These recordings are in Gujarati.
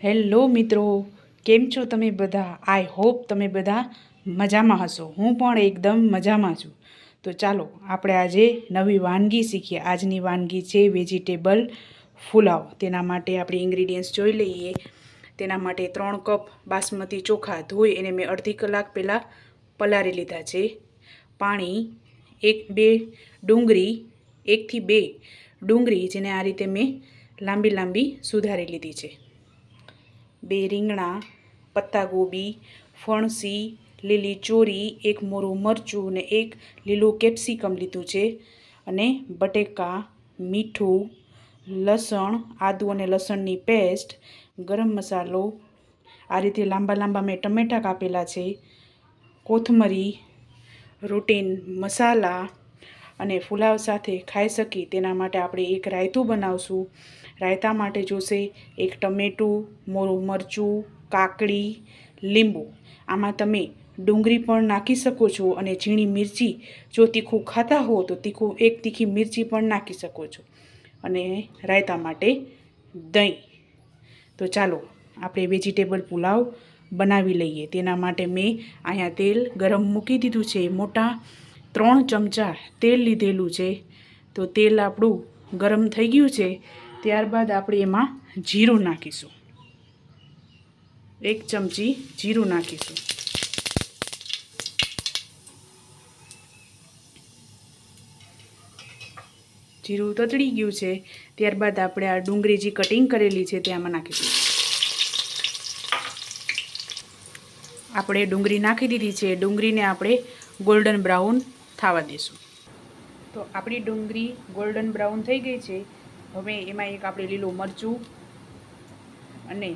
હેલો મિત્રો, કેમ છો તમે બધા? આઈ હોપ તમે બધા મજામાં હશો. હું પણ એકદમ મજામાં છું. તો ચાલો આપણે આજે નવી વાનગી શીખીએ. આજની વાનગી છે વેજીટેબલ પુલાવ. તેના માટે આપણે ઇન્ગ્રીડિયન્ટ્સ જોઈ લઈએ. તેના માટે 3 કપ બાસમતી ચોખા ધોઈ એને મેં અડધી કલાક પહેલાં પલાળી લીધા છે. પાણી, 1-2 ડુંગળી, 1 થી 2 ડુંગળી જેને આ રીતે મેં લાંબી લાંબી સુધારી લીધી છે. 2 રીંગણા, પત્તાગોબી, ફણસી, લીલી ચોરી, 1 મોરું મરચું ને 1 લીલું કેપ્સિકમ લીધું છે. અને બટેકા, મીઠું, લસણ, આદુ અને લસણની પેસ્ટ, ગરમ મસાલો, આ રીતે લાંબા લાંબા મેં ટમેટાં કાપેલા છે, કોથમરી, રૂટીન મસાલા. અને પુલાવ સાથે ખાઈ શકી તેના માટે આપણે એક રાયતું બનાવશું. રાયતા માટે જોશે 1 ટમેટું, મોરું મરચું, કાકડી, લીંબુ. આમાં તમે ડુંગળી પણ નાખી શકો છો અને ઝીણી મિરચી, જો તીખું ખાતા હો તો તીખી મિરચી પણ નાખી શકો છો. અને રાયતા માટે દહીં. તો ચાલો આપણે વેજીટેબલ પુલાવ બનાવી લઈએ. તેના માટે મેં અહીંયા તેલ ગરમ મૂકી દીધું છે. મોટા 3 ચમચા તેલ લીધેલું છે. તો તેલ આપણું ગરમ થઈ ગયું છે. ત્યારબાદ આપણે એમાં જીરું નાખીશું. 1 ચમચી જીરું નાખીશું. જીરું તતડી ગયું છે. ત્યારબાદ આપણે આ ડુંગળી જે કટિંગ કરેલી છે તે આમાં નાખીશું. આપણે ડુંગળી નાખી દીધી છે. ડુંગળીને આપણે ગોલ્ડન બ્રાઉન થવા દઈશું. તો આપણી ડુંગળી ગોલ્ડન બ્રાઉન થઈ ગઈ છે. હવે એમાં એક આપણે લીલું મરચું અને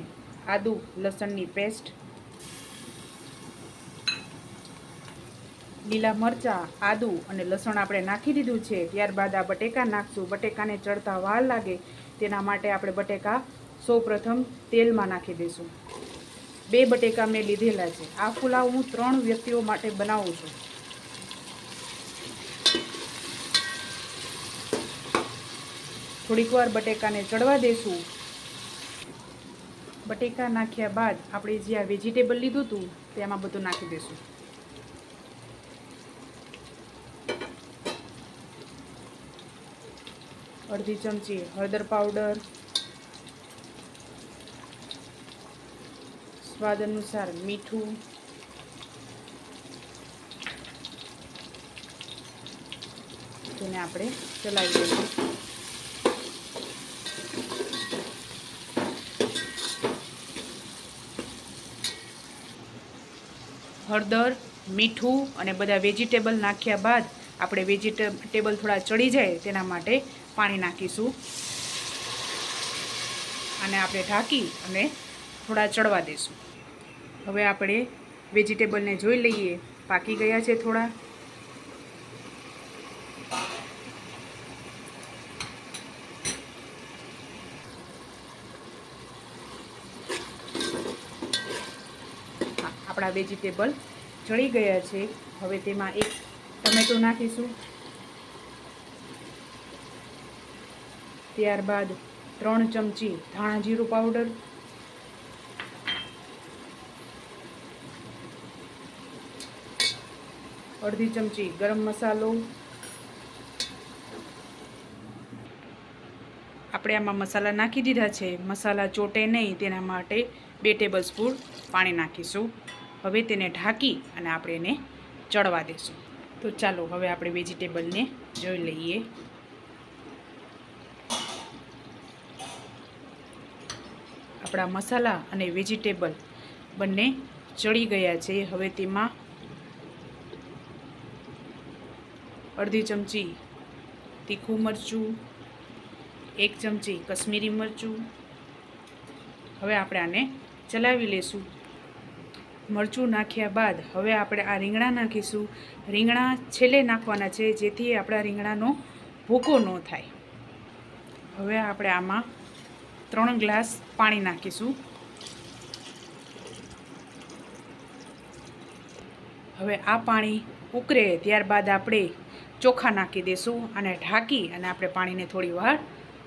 આદુ લસણની પેસ્ટ, લીલા મરચાં, આદુ અને લસણ આપણે નાખી દીધું છે. ત્યારબાદ આ બટેકા નાખશું. બટેકાને ચડતા વાર લાગે તેના માટે આપણે બટેકા સૌપ્રથમ તેલમાં નાખી દઈશું. 2 બટેકા મેં લીધેલા છે. આ પુલાવ હું 3 વ્યક્તિઓ માટે બનાવું છું. થોડીક વાર બટેકાને ચડવા દઈશું. બટેકા નાખ્યા બાદ આપણે જે આ વેજીટેબલ લીધું હતું તેમાં બધું નાખી દઈશું. અડધી ચમચી હળદર પાવડર, સ્વાદ અનુસાર મીઠું, તેને આપણે ચલાવી દઈશું. હળદર, મીઠું અને બધા વેજીટેબલ નાખ્યા બાદ આપણે વેજીટેબલ થોડા ચડી જાય તેના માટે પાણી નાખીશું. અને આપણે ઢાંકી અને થોડા ચડવા દઈશું. હવે આપણે વેજીટેબલને જોઈ લઈએ. પાકી ગયા છે થોડા. આપણા વેજીટેબલ ચડી ગયા છે. હવે તેમાં 1 ટમેટું નાખીશું. ત્યારબાદ 3 ચમચી ધાણા જીરું પાવડર, અડધી ચમચી ગરમ મસાલો. આપણે આમાં મસાલા નાખી દીધા છે. મસાલા ચોટે નહીં તેના માટે 2 ટેબલ સ્પૂન પાણી નાખીશું. હવે તેને ઢાંકી અને આપણે એને ચડવા દઈશું. તો ચાલો હવે આપણે વેજીટેબલને જોઈ લઈએ. આપણા મસાલા અને વેજીટેબલ બંને ચડી ગયા છે. હવે તેમાં અડધી ચમચી તીખું મરચું, 1 ચમચી કશ્મીરી મરચું. હવે આપણે આને ચલાવી લઈશું. મરચું નાખ્યા બાદ હવે આપણે આ રીંગણા નાખીશું. રીંગણા છેલ્લે નાખવાના છે જેથી આપણા રીંગણાનો ભૂકો ન થાય. હવે આપણે આમાં 3 ગ્લાસ પાણી નાખીશું. હવે આ પાણી ઉકળે ત્યારબાદ આપણે ચોખા નાખી દઈશું અને ઢાંકી અને આપણે પાણીને થોડી વાર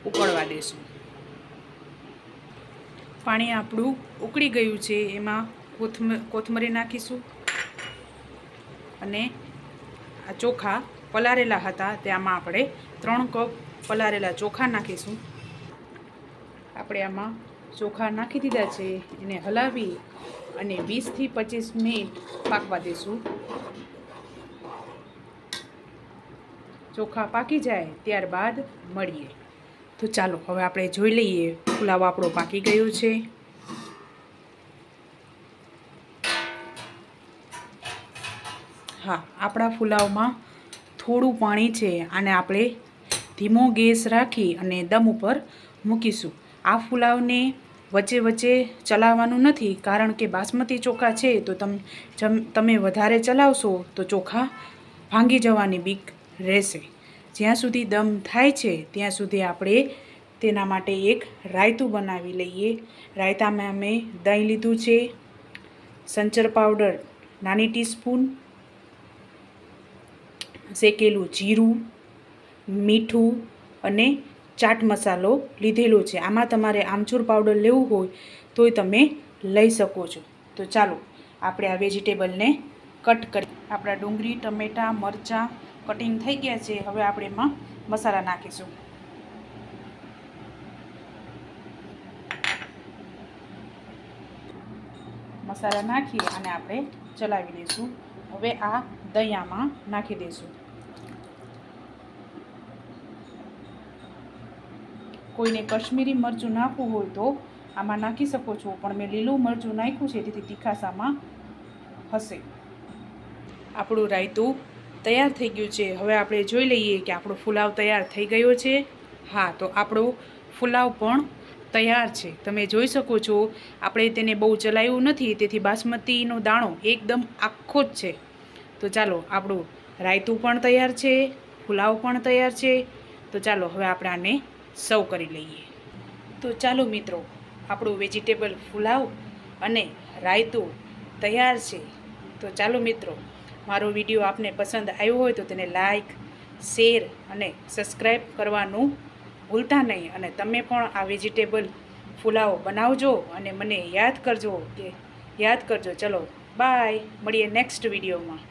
ઉકળવા દઈશું. પાણી આપણું ઉકળી ગયું છે, એમાં કોથમરી નાખીશું અને આ ચોખા પલાળેલા હતા તેમાં આપણે 3 કપ પલાળેલા ચોખા નાખીશું. આપણે આમાં ચોખા નાખી દીધા છે, એને હલાવી અને 20 થી 25 મિનિટ પાકવા દઈશું. ચોખા પાકી જાય ત્યારબાદ મળીએ. તો ચાલો હવે આપણે જોઈ લઈએ પુલાવ આપણો પાકી ગયો છે. હા, આપણા પુલાવમાં થોડું પાણી છે, આને આપણે ધીમો ગેસ રાખી અને દમ ઉપર મૂકીશું. આ પુલાવને વચ્ચે વચ્ચે ચલાવવાનું નથી, કારણ કે બાસમતી ચોખા છે તો તમે વધારે ચલાવશો તો ચોખા ભાંગી જવાની બીક રહેશે. જ્યાં સુધી દમ થાય છે ત્યાં સુધી આપણે તેના માટે એક રાયતું બનાવી લઈએ. રાયતામાં અમે દહીં લીધું છે, સંચર પાવડર નાની ટીસ્પૂન, શેકેલું જીરું, મીઠું અને ચાટ મસાલો લીધેલો છે. આમાં તમારે આમચૂર પાવડર લેવું હોય તોય તમે લઈ શકો છો. તો ચાલો આપણે આ વેજીટેબલને કટ કરી. આપણા ડુંગળી, ટમેટાં, મરચાં કટિંગ થઈ ગયા છે. હવે આપણે એમાં મસાલા નાખીશું. મસાલા નાખી અને આપણે ચલાવી દઈશું. હવે આ દહીં આમાં નાખી દઈશું. કોઈને કશ્મીરી મરચું નાખવું હોય તો આમાં નાખી શકો છો, પણ મેં લીલું મરચું નાખ્યું છે તેથી તીખાશ આમાં હશે. આપણું રાયતું તૈયાર થઈ ગયું છે. હવે આપણે જોઈ લઈએ કે આપણો પુલાવ તૈયાર થઈ ગયો છે. હા, તો આપણો પુલાવ પણ તૈયાર છે. તમે જોઈ શકો છો આપણે તેને બહુ ચલાવ્યું નથી, તેથી બાસમતીનો દાણો એકદમ આખો જ છે. તો ચાલો આપણું રાયતું પણ તૈયાર છે, પુલાવ પણ તૈયાર છે. તો ચાલો હવે આપણે આને સર્વ કરી લઈએ. તો ચાલો મિત્રો, આપણું વેજીટેબલ પુલાવ અને રાયતું તૈયાર છે. તો ચાલો મિત્રો, મારો વિડીયો આપને પસંદ આવ્યો હોય તો તેને લાઈક, શેર અને સબસ્ક્રાઈબ કરવાનું ભૂલતા નહીં. અને તમે પણ આ વેજીટેબલ પુલાવ બનાવજો અને મને યાદ કરજો. ચલો બાય, મળીએ નેક્સ્ટ વિડીયોમાં.